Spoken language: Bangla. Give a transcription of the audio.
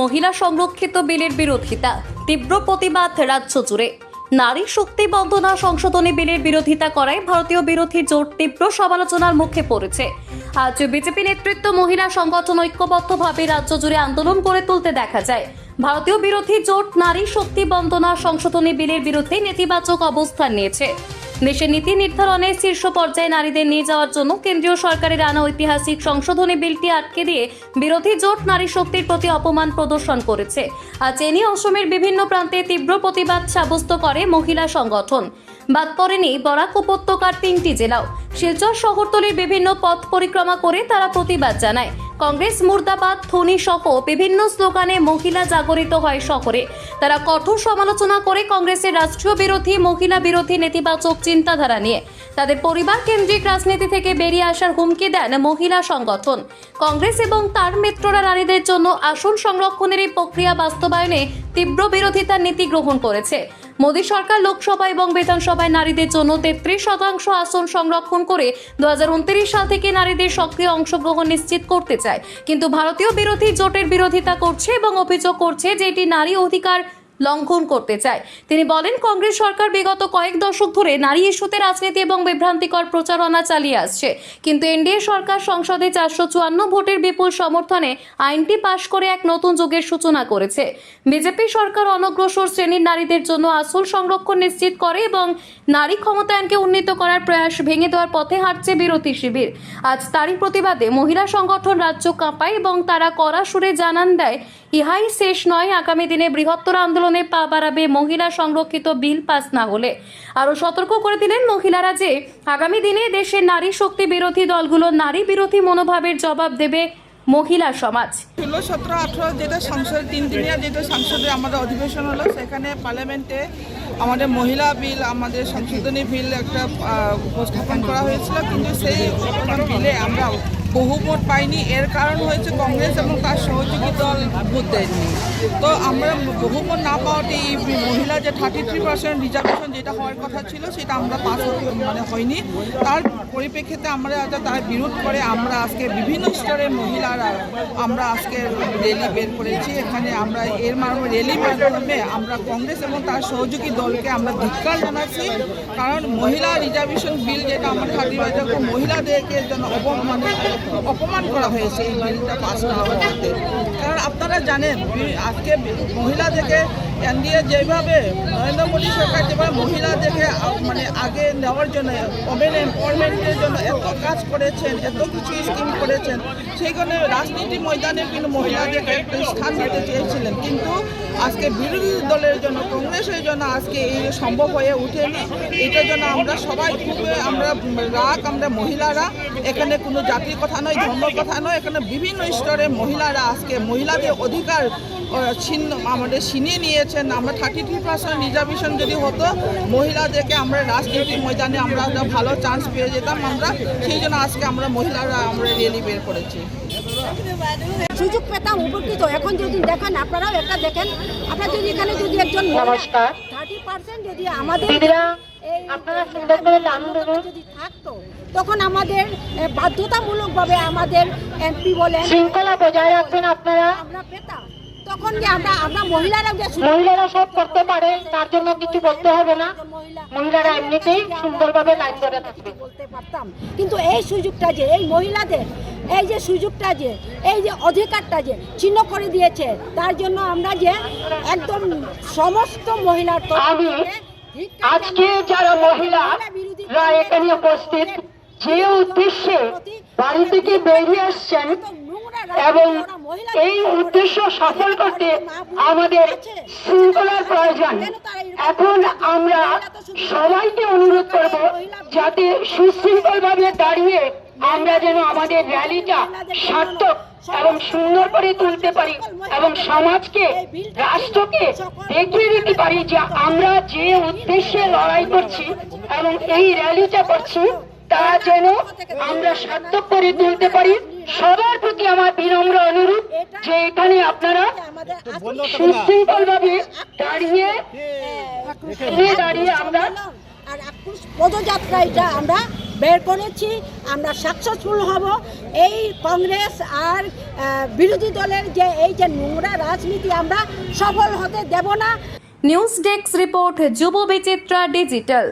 মহিলা সংরক্ষিত বিলের বিরোধিতা, তীব্র প্রতিবাদ রাজ্য জুড়ে। নারী শক্তি বন্দনা সংশোধনী বিলের বিরোধিতা করায় ভারতীয় বিরোধী জোট তীব্র সমালোচনার মুখে পড়েছে। আজ বিজেপি নেতৃত্ব মহিলা সংগঠন ঐক্যবদ্ধভাবে রাজ্য জুড়ে আন্দোলন করে তুলতে দেখা যায়। ভারতীয় বিরোধী জোট নারী শক্তি বন্দনা সংশোধনী বিলের বিরুদ্ধে নেতিবাচক অবস্থান নিয়েছে। দেশের নীতি নির্ধারণে শীর্ষ পর্যায়ে নারীদের নিয়ে যাওয়ার জন্য কেন্দ্রীয় সরকারের আনা ঐতিহাসিক সংশোধনী বিলটি আটকে দিয়ে বিরোধী জোট নারী শক্তির প্রতি অপমান প্রদর্শন করেছে। আজ এ নিয়ে অসমের বিভিন্ন প্রান্তে তীব্র প্রতিবাদ সাব্যস্ত করে মহিলা সংগঠন। বাদ পড়েনি বরাক উপত্যকার 3টি জেলাও। শিলচর শহরতলির বিভিন্ন পথ পরিক্রমা করে তারা প্রতিবাদ জানায়। কংগ্রেস মুর্দাবাদ ধ্বনি সহ বিভিন্ন স্লোগানে মহিলা জাগরিত হয় শহরে। তারা কঠোর সমালোচনা করে কংগ্রেসের রাষ্ট্রীয় বিরোধী, মহিলা বিরোধী নেতিবাচক চিন্তাধারা নিয়ে তাদের পরিবার কেন্দ্রিক রাজনীতি থেকে বেরিয়ে আসার হুমকি দেন মহিলা সংগঠন। কংগ্রেস এবং তার মিত্ররা নারীদের জন্য আসন সংরক্ষণের এই প্রক্রিয়া বাস্তবায়নে তীব্র বিরোধিতার নীতি গ্রহণ করেছে। মোদী সরকার লোকসভা এবং বিধানসভায় নারীদের জন্য 33% আসন সংরক্ষণ করে 2029 সাল থেকে নারীদের সক্রিয় অংশগ্রহণ নিশ্চিত করতে চায়, কিন্তু ভারতীয় বিরোধী জোটের বিরোধিতা করছে এবং অভিযোগ করছে যে এটি নারী অধিকার লঙ্ঘন করতে চায়। তিনি বলেন, কংগ্রেস সরকার বিগত কয়েক দশক ধরে নারী ইস্যুতে রাজনীতি এবং বিভ্রান্তিকর প্রচারণা চালিয়ে আসছে, কিন্তু এনডিএ সরকার সংসদে 454 ভোটের বিপুল সমর্থনে আইনটি পাশ করে এক নতুন যুগের সূচনা করেছে। বিজেপি সরকার অনগ্রসর শ্রেণীর নারীদের জন্য আসল সংরক্ষণ নিশ্চিত করে এবং নারী ক্ষমতায়নকে উন্নীত করার প্রয়াস ভেঙে দেওয়ার পথে হাঁটছে বিরোধী শিবির। আজ তারই প্রতিবাদে মহিলা সংগঠন রাজ্য কাঁপায় এবং তারা কড়া সুরে জানান দেয়, ইহাই শেষ নয়, আগামী দিনে বৃহত্তর আন্দোলনে পা বাড়াবে মহিলা সংরক্ষিত বিল পাস না হলে। আরও সতর্ক করে দিলেন মহিলারা যে আগামী দিনে দেশের নারী শক্তি বিরোধী দলগুলো নারী বিরোধী মনোভাবের জবাব দেবে মহিলা সমাজ। 16, 17, 18 যেটা সংসদ 3 দিনিয়া যেটা সংসদে আমাদের অধিবেশন হলো, সেখানে পার্লামেন্টে আমাদের মহিলা বিল, আমাদের সংশোধনী বিল একটা উপস্থাপন করা হয়েছিল, কিন্তু সেই বিলে আমরা বহুমত পাইনি। এর কারণ হয়েছে কংগ্রেস এবং তার সহযোগী দল ভোট দেয়নি। তো আমরা বহুমত না পাওয়াতে এই মহিলা যে 33% রিজার্ভেশন যেটা হওয়ার কথা ছিল সেটা আমরা পাস হয়নি। তার পরিপ্রেক্ষিতে আমরা তারা বিরোধ করে আমরা আজকে বিভিন্ন স্তরের মহিলারা আমরা আজকে র্যালি বের করেছি। এখানে আমরা এর র্যালি মাধ্যমে আমরা কংগ্রেস এবং তার সহযোগী দলকে আমরা ধিক্কার জানাচ্ছি, কারণ মহিলা রিজার্ভেশন বিল যেটা আমাদের মহিলাদেরকে জন্য অপমান করা হয়েছে এই বিলটা পাস না হওয়ার ক্ষেত্রে। কারণ আপনারা জানেন আজকে মহিলাদেরকে এনডিএ যেভাবে নরেন্দ্র মোদী সরকার যেভাবে মহিলাদেরকে আগে নেওয়ার জন্য, ওমেন এম্পাওয়ারমেন্টের জন্য এত কাজ করেছেন, এত কিছু স্কিম করেছেন, সেইখানে রাজনীতি ময়দানে কিন্তু মহিলাদেরকে একটা স্থান দিতে চেয়েছিলেন, কিন্তু আজকে বিরোধী দলের জন্য, কংগ্রেসের জন্য আজকে এই সম্ভব হয়ে ওঠেনি। এটার জন্য আমরা সবাই খুবই আমরা মহিলারা, এখানে কোনো জাতির কথা নয়, ধর্মের কথা নয়, এখানে বিভিন্ন স্তরের মহিলারা আজকে মহিলাদের অধিকার আমাদের ছিনিয়ে নিয়েছেন। আমরা 33% রিজার্ভেশন যদি হতো, মহিলাদেরকে আমরা রাজনীতির ময়দানে আমরা একটা ভালো চান্স পেয়ে যেতাম। আমরা সেই জন্য আজকে আমরা মহিলারা আমরা র্যালি বের করেছি। সুযোগ পেতাম, উপকৃত। এখন যদি দেখেন, আপনারাও একটা দেখেন, আপনারা যদি এখানে যদি একজন 30% যদি আমাদের যদি থাকতো, তখন আমাদের বাধ্যতামূলকভাবে আমাদের এমপি বলেন শৃঙ্খলা বজায় রাখবেন আপনারা, আমরা পেতাম। তখন যে আমরা মহিলারা সব করতে পারে, তার জন্য কিছু বলতে হবে না, মহিলারা এমনিতেই সুন্দরভাবে লাইন ধরে থাকবে বলতে পারতাম। কিন্তু এই সুযোগটা যে এই মহিলাদের এই যে সুযোগটা যে এই যে অধিকারটা যে ছিন্ন করে দিয়েছে, তার জন্য আমরা যে একদম সমস্ত মহিলার আজকে যারা মহিলারা এখানে উপস্থিত, যে উদ্দেশ্যে বাড়ি থেকে বেরিয়ে আসছেন এবং এই উদ্দেশ্য সফল করতে আমাদের শৃঙ্খলার প্রয়োজন। এখন আমরা সবাইকে অনুরোধ করব যাতে সুশৃঙ্খলভাবে দাঁড়িয়ে আমরা যেন আমাদের র্যালিটা সার্থক এবং সুন্দর করে তুলতে পারি এবং সমাজকে, রাষ্ট্রকে দেখিয়ে দিতে পারি যে আমরা যে উদ্দেশ্যে লড়াই করছি এবং এই র্যালিটা করছি তা যেন আমরা সার্থক করে তুলতে পারি। সবার প্রতি আমার বিনম্র অনুরোধ যে এখানে আপনারা সুশৃঙ্খলভাবে দাঁড়িয়ে আমরা আর পদযাত্রা এটা আমরা বের করেছি, আমরা সাকসেসফুল হব। এই কংগ্রেস আর বিরোধী দলের যে এই যে নোংরা রাজনীতি আমরা সফল হতে দেব না। নিউজ ডেস্ক রিপোর্ট, যুব বিচিত্রা ডিজিটাল।